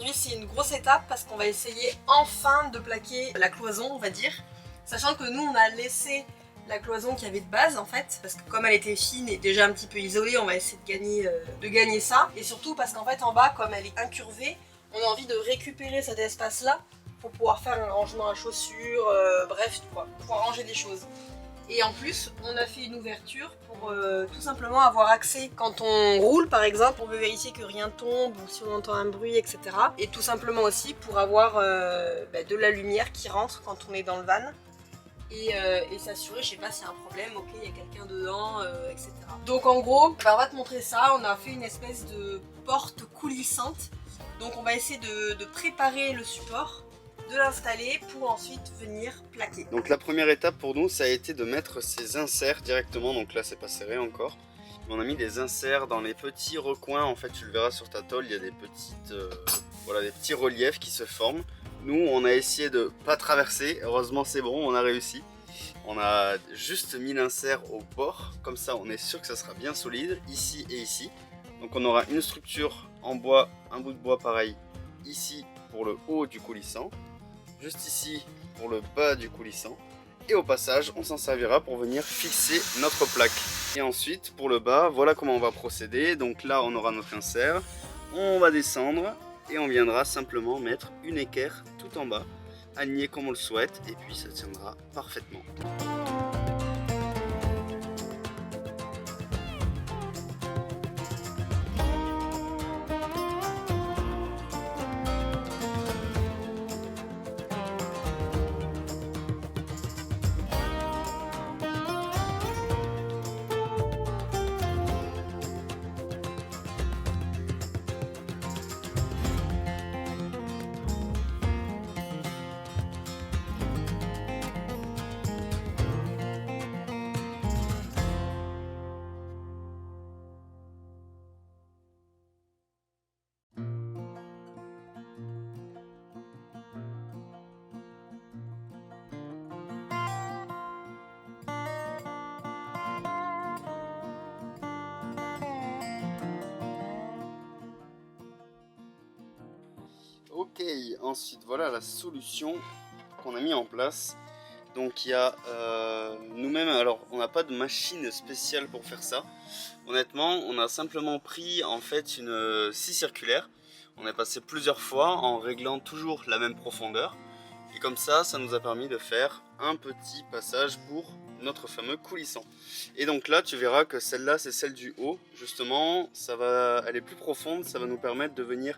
aujourd'hui c'est une grosse étape parce qu'on va essayer enfin de plaquer la cloison, on va dire. Sachant que nous on a laissé la cloison qu'il y avait de base en fait, parce que comme elle était fine et déjà un petit peu isolée, on va essayer de gagner ça. Et surtout parce qu'en fait en bas, comme elle est incurvée, on a envie de récupérer cet espace là pour pouvoir faire un rangement à chaussures, bref, quoi, pouvoir ranger des choses. Et en plus, on a fait une ouverture pour tout simplement avoir accès quand on roule par exemple, on veut vérifier que rien tombe ou si on entend un bruit, etc. Et tout simplement aussi pour avoir de la lumière qui rentre quand on est dans le van. Et s'assurer, je sais pas s'il y a un problème, ok, il y a quelqu'un dedans, etc. Donc en gros, on va te montrer ça, on a fait une espèce de porte coulissante. Donc on va essayer de préparer le support, de l'installer pour ensuite venir plaquer. Donc la première étape pour nous, ça a été de mettre ces inserts directement, donc là c'est pas serré encore. On a mis des inserts dans les petits recoins, en fait tu le verras sur ta tôle, il y a des petites, voilà, des petits reliefs qui se forment. Nous on a essayé de pas traverser, heureusement c'est bon, on a réussi. On a juste mis l'insert au bord, comme ça on est sûr que ça sera bien solide, ici et ici. Donc on aura une structure en bois, un bout de bois pareil, ici pour le haut du coulissant, juste ici pour le bas du coulissant. Et au passage, on s'en servira pour venir fixer notre plaque. Et ensuite, pour le bas, voilà comment on va procéder. Donc là, on aura notre insert, on va descendre et on viendra simplement mettre une équerre tout en bas, aligné comme on le souhaite, et puis ça tiendra parfaitement. Ok, ensuite voilà la solution qu'on a mis en place. Donc il y a nous-mêmes, alors on n'a pas de machine spéciale pour faire ça. Honnêtement, on a simplement pris en fait une scie circulaire. On est passé plusieurs fois en réglant toujours la même profondeur. Et comme ça nous a permis de faire un petit passage pour notre fameux coulissant. Et donc là, tu verras que celle-là, c'est celle du haut. Justement, elle est plus profonde, ça va nous permettre de venir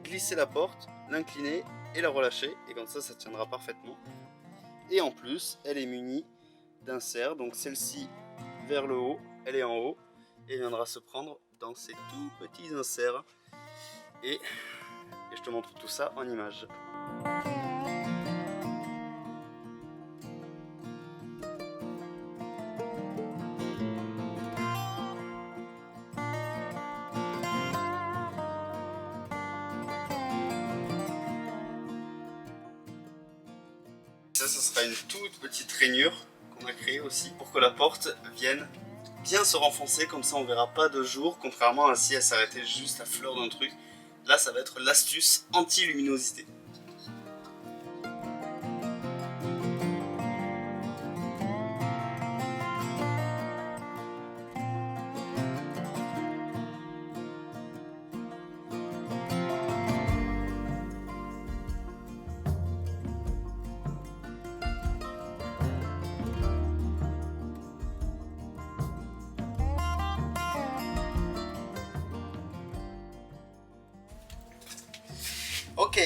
glisser la porte, l'incliner et la relâcher. Et comme ça tiendra parfaitement. Et en plus, elle est munie d'inserts. Donc celle-ci vers le haut, elle est en haut et viendra se prendre dans ces tout petits inserts. Et je te montre tout ça en images. Ça sera une toute petite rainure qu'on a créée aussi pour que la porte vienne bien se renfoncer, comme ça on verra pas de jour, contrairement à si elle s'arrêtait juste à fleur d'un truc. Là ça va être l'astuce anti-luminosité. Ok,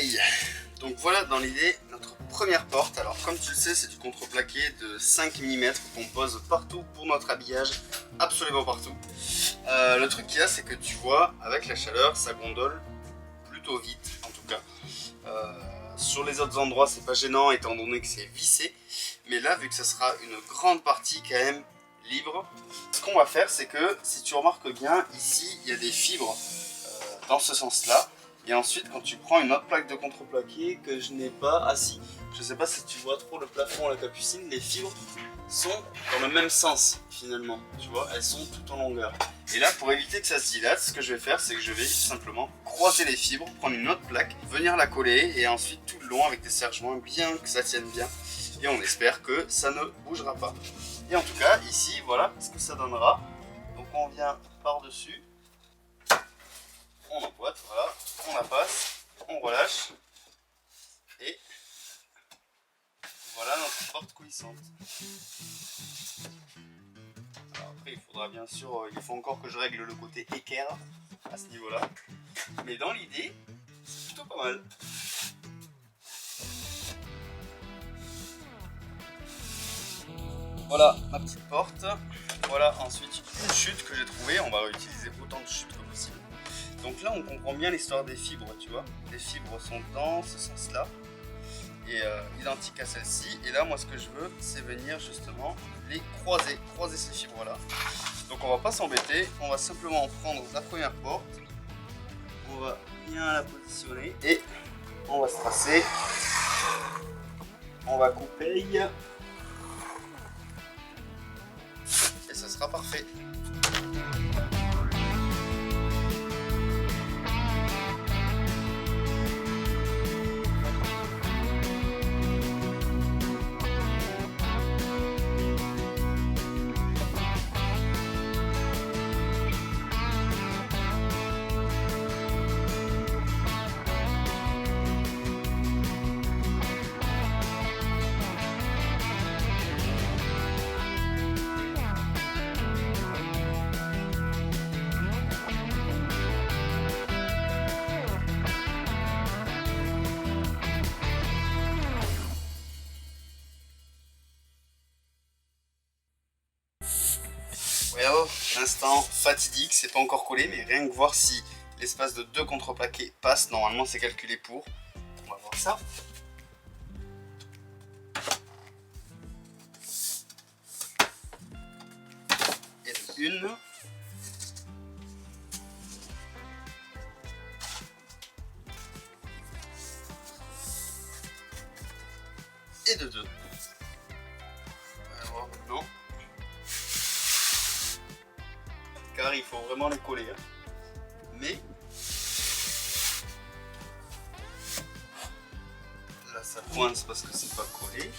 donc voilà dans l'idée notre première porte. Alors comme tu le sais, c'est du contreplaqué de 5 mm qu'on pose partout pour notre habillage, absolument partout. Le truc qu'il y a, c'est que tu vois, avec la chaleur, ça gondole plutôt vite en tout cas. Sur les autres endroits, c'est pas gênant étant donné que c'est vissé. Mais là, vu que ça sera une grande partie quand même libre, ce qu'on va faire, c'est que si tu remarques bien, ici, il y a des fibres dans ce sens-là. Et ensuite, quand tu prends une autre plaque de contreplaqué que je n'ai pas assis, je sais pas si tu vois trop le plafond à la Capucine, les fibres sont dans le même sens finalement, tu vois, elles sont tout en longueur. Et là, pour éviter que ça se dilate, ce que je vais faire, c'est que je vais simplement croiser les fibres, prendre une autre plaque, venir la coller et ensuite tout le long avec des serre-joints bien que ça tienne bien. Et on espère que ça ne bougera pas. Et en tout cas, ici, voilà ce que ça donnera. Donc on vient par-dessus. On emboîte, voilà, on la passe, on relâche et voilà notre porte coulissante. Alors après il faudra bien sûr, il faut encore que je règle le côté équerre à ce niveau là, mais dans l'idée c'est plutôt pas mal. Voilà ma petite porte, voilà ensuite une chute que j'ai trouvée, on va réutiliser autant de chutes que possible. Donc là on comprend bien l'histoire des fibres, tu vois. Les fibres sont dans ce sens-là et identiques à celle-ci. Et là moi ce que je veux c'est venir justement les croiser ces fibres-là. Donc on va pas s'embêter, on va simplement prendre la première porte, on va bien la positionner et on va se tracer, on va couper et ça sera parfait. Voilà, instant fatidique, c'est pas encore collé, mais rien que voir si l'espace de 2 contreplaqués passe, normalement c'est calculé pour. On va voir ça. Et de une. Et de 2. On va voir maintenant. Car il faut vraiment les coller. Mais là ça coince parce que c'est pas collé.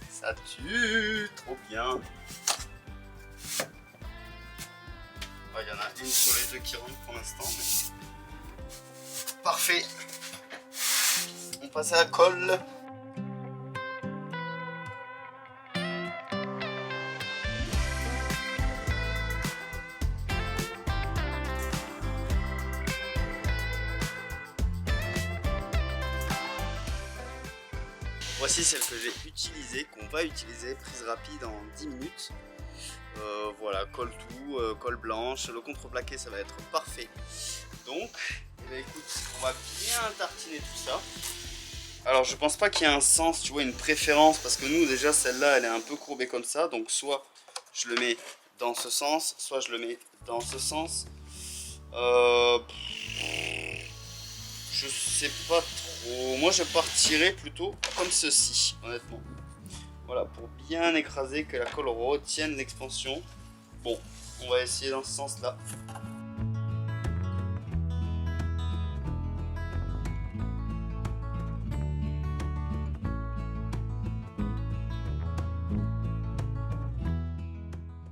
Ça tue trop bien. Il y en a une sur les 2 qui rentre pour l'instant. Mais... Parfait. On passe à la colle. Voici celle que j'ai utilisée, qu'on va utiliser, prise rapide en 10 minutes. Voilà, colle tout, colle blanche, le contreplaqué ça va être parfait. Donc, eh bien, écoute, on va bien tartiner tout ça. Alors je pense pas qu'il y ait un sens, tu vois, une préférence, parce que nous déjà celle-là elle est un peu courbée comme ça, donc soit je le mets dans ce sens, soit je le mets dans ce sens. Je sais pas trop, moi je partirais plutôt comme ceci, honnêtement. Voilà, pour bien écraser, que la colle retienne l'expansion. Bon, on va essayer dans ce sens-là.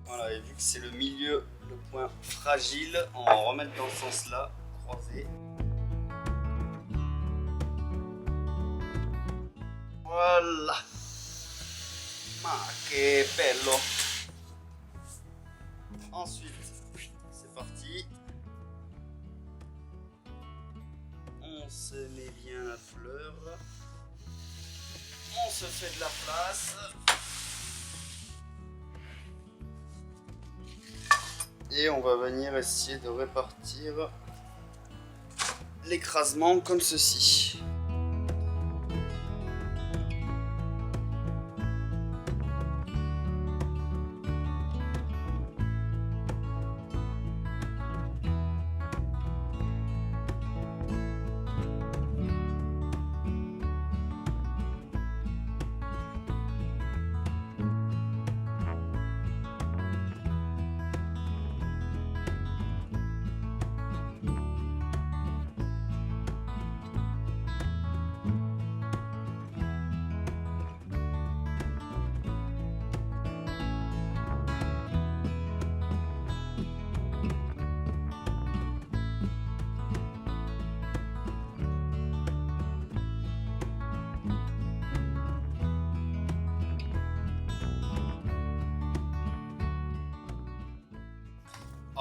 Voilà, et vu que c'est le milieu, le point fragile, on va en remettre dans ce sens-là, croiser. Voilà. Ma che bello. Ensuite, c'est parti. On se met bien la fleur. On se fait de la place. Et on va venir essayer de répartir l'écrasement comme ceci.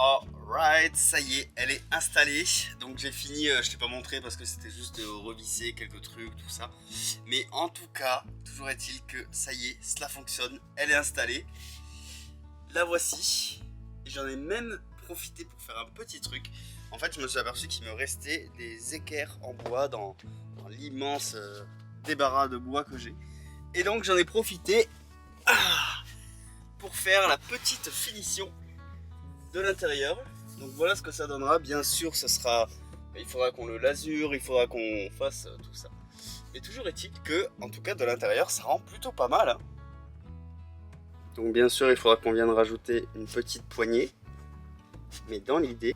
Alright, ça y est, elle est installée. Donc j'ai fini, je t'ai pas montré parce que c'était juste revisser quelques trucs, tout ça. Mais en tout cas, toujours est-il que ça y est, cela fonctionne, elle est installée. La voici. Et j'en ai même profité pour faire un petit truc. En fait, je me suis aperçu qu'il me restait des équerres en bois dans l'immense débarras de bois que j'ai. Et donc j'en ai profité pour faire la petite finition de l'intérieur. Donc voilà ce que ça donnera. Bien sûr, ça sera, il faudra qu'on le lasure, il faudra qu'on fasse tout ça. Mais toujours est-il que, en tout cas de l'intérieur, ça rend plutôt pas mal. Hein. Donc bien sûr, il faudra qu'on vienne rajouter une petite poignée. Mais dans l'idée,